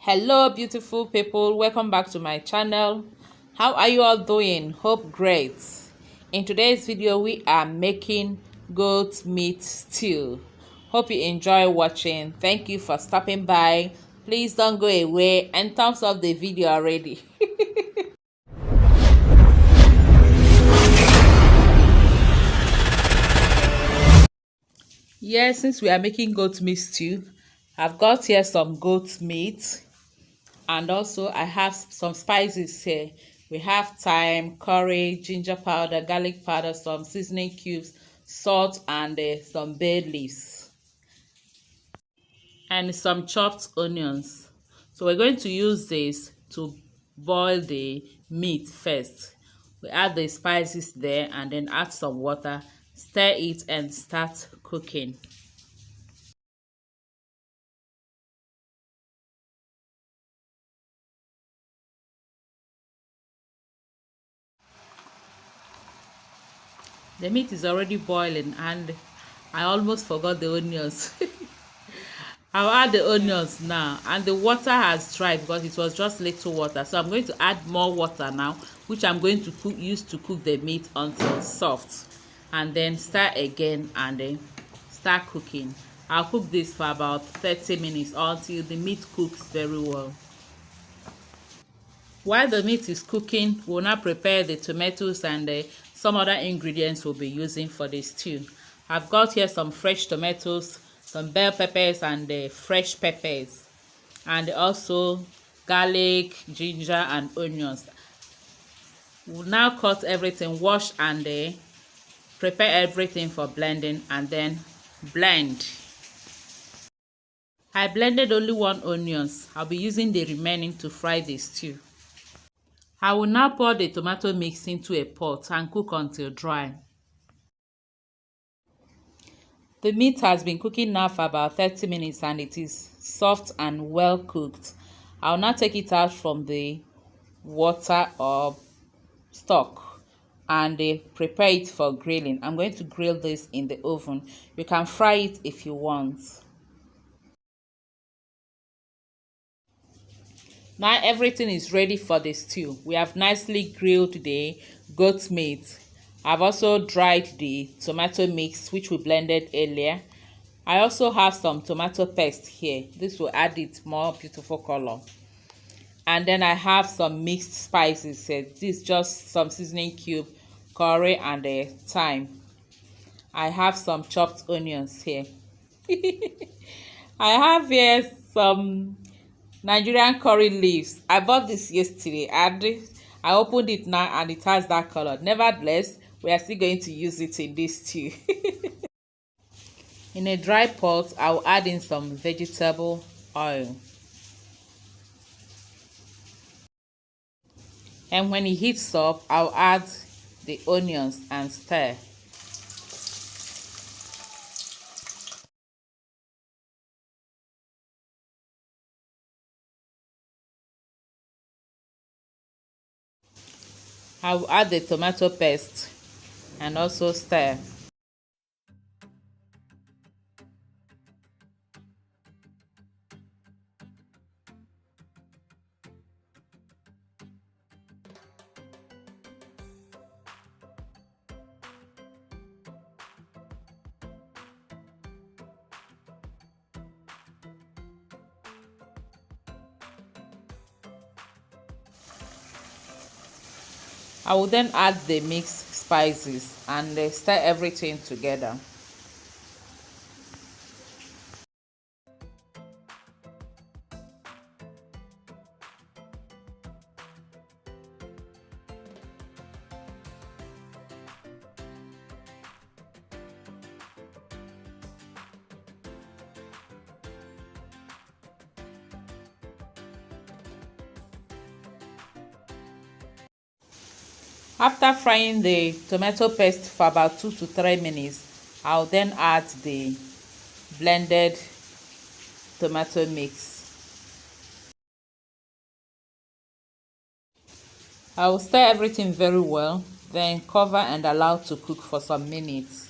Hello beautiful people, welcome back to my channel. How are you all doing? Hope great. In today's video we are making goat meat stew. Hope you enjoy watching. Thank you for stopping by. Please don't go away and thumbs up the video already. Yes, since we are making goat meat stew, I've got here some goat meat. And also I have some spices here. We have thyme, curry, ginger powder, garlic powder, some seasoning cubes, salt, and some bay leaves, and some chopped onions. So we're going to use this to boil the meat first. We add the spices there and then add some water, stir it, and start cooking. The meat is already boiling and I almost forgot the onions. I'll add the onions now, and the water has dried because it was just little water. So I'm going to add more water now, which I'm going to use to cook the meat until soft, and then stir again and then start cooking. I'll cook this for about 30 minutes until the meat cooks very well. While the meat is cooking, we'll now prepare the tomatoes and some other ingredients we'll be using for the stew. I've got here some fresh tomatoes, some bell peppers, and fresh peppers, and also garlic, ginger, and onions. We'll now cut everything, wash, and prepare everything for blending, and then blend. I blended only 1 onion. I'll be using the remaining to fry the stew. I will now pour the tomato mix into a pot and cook until dry. The meat has been cooking now for about 30 minutes and it is soft and well cooked. I'll now take it out from the water or stock and prepare it for grilling. I'm going to grill this in the oven. You can fry it if you want. Now everything is ready for the stew. We have nicely grilled the goat meat. I've also dried the tomato mix which we blended earlier. I also have some tomato paste here. This will add it more beautiful color. And then I have some mixed spices. This is just some seasoning cube, curry, and thyme. I have some chopped onions here. I have here some Nigerian curry leaves. I bought this yesterday and I opened it now and it has that color. Nevertheless, we are still going to use it in this stew. In a dry pot, I'll add in some vegetable oil. And when it heats up, I'll add the onions and stir. I will add the tomato paste and also stir. I will then add the mixed spices and stir everything together. After frying the tomato paste for about 2 to 3 minutes, I'll then add the blended tomato mix. I will stir everything very well, then cover and allow to cook for some minutes.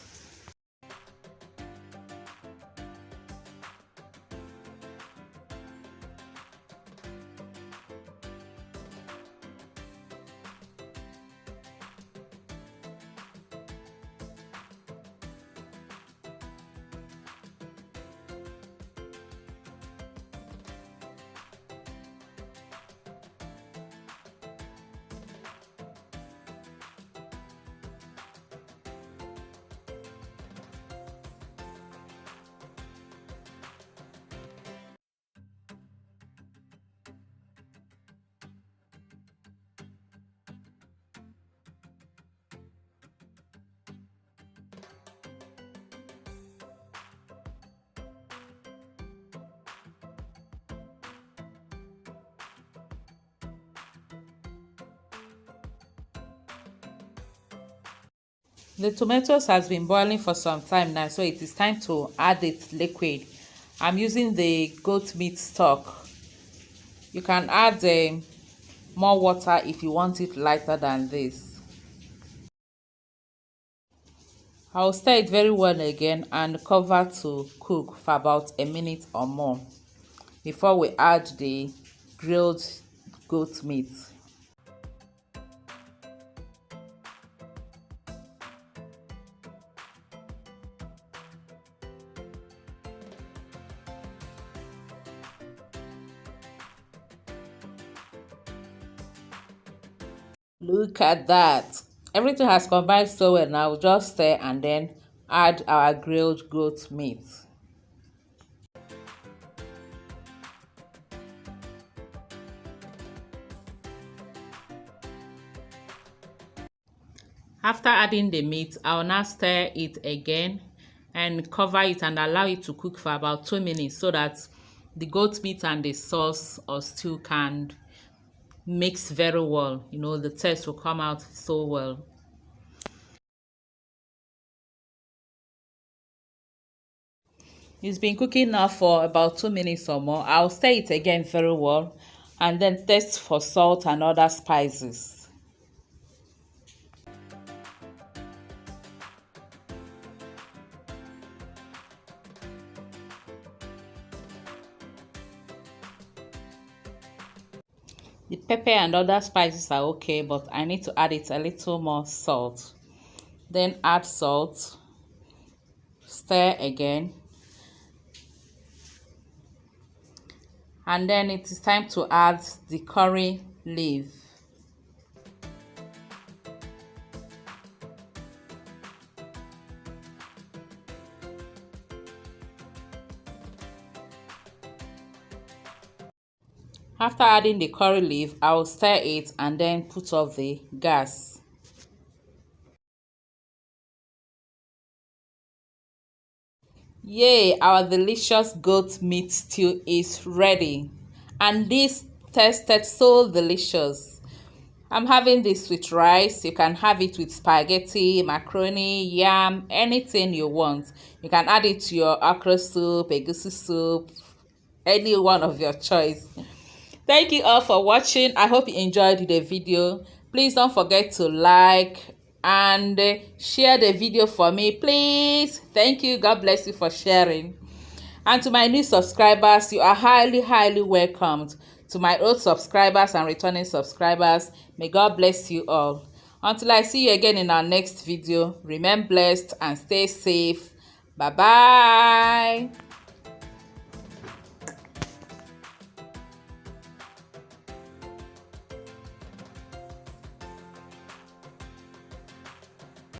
The tomatoes has been boiling for some time now, so it is time to add its liquid. I'm using the goat meat stock. You can add more water if you want it lighter than this. I'll stir it very well again and cover to cook for about a minute or more before we add the grilled goat meat. Look at that. Everything has combined so well. Now we'll just stir and then add our grilled goat meat. After adding the meat, I'll now stir it again and cover it and allow it to cook for about 2 minutes so that the goat meat and the sauce or stew can mix very well. You know, the taste will come out so well. It's been cooking now for about 2 minutes or more. I'll stir it again very well and then taste for salt and other spices. The pepper and other spices are okay, but I need to add it a little more salt. Then add salt, stir again, and then it is time to add the curry leaf. After adding the curry leaf, I will stir it and then put off the gas. Yay, our delicious goat meat stew is ready. And this tasted so delicious. I'm having this with rice. You can have it with spaghetti, macaroni, yam, anything you want. You can add it to your okra soup, egusi soup, any one of your choice. Thank you all for watching. I hope you enjoyed the video. Please don't forget to like and share the video for me, please. Thank you. God bless you for sharing. And to my new subscribers, you are highly welcomed. To my old subscribers and returning subscribers, may God bless you all. Until I see you again in our next video, remain blessed and stay safe. Bye bye.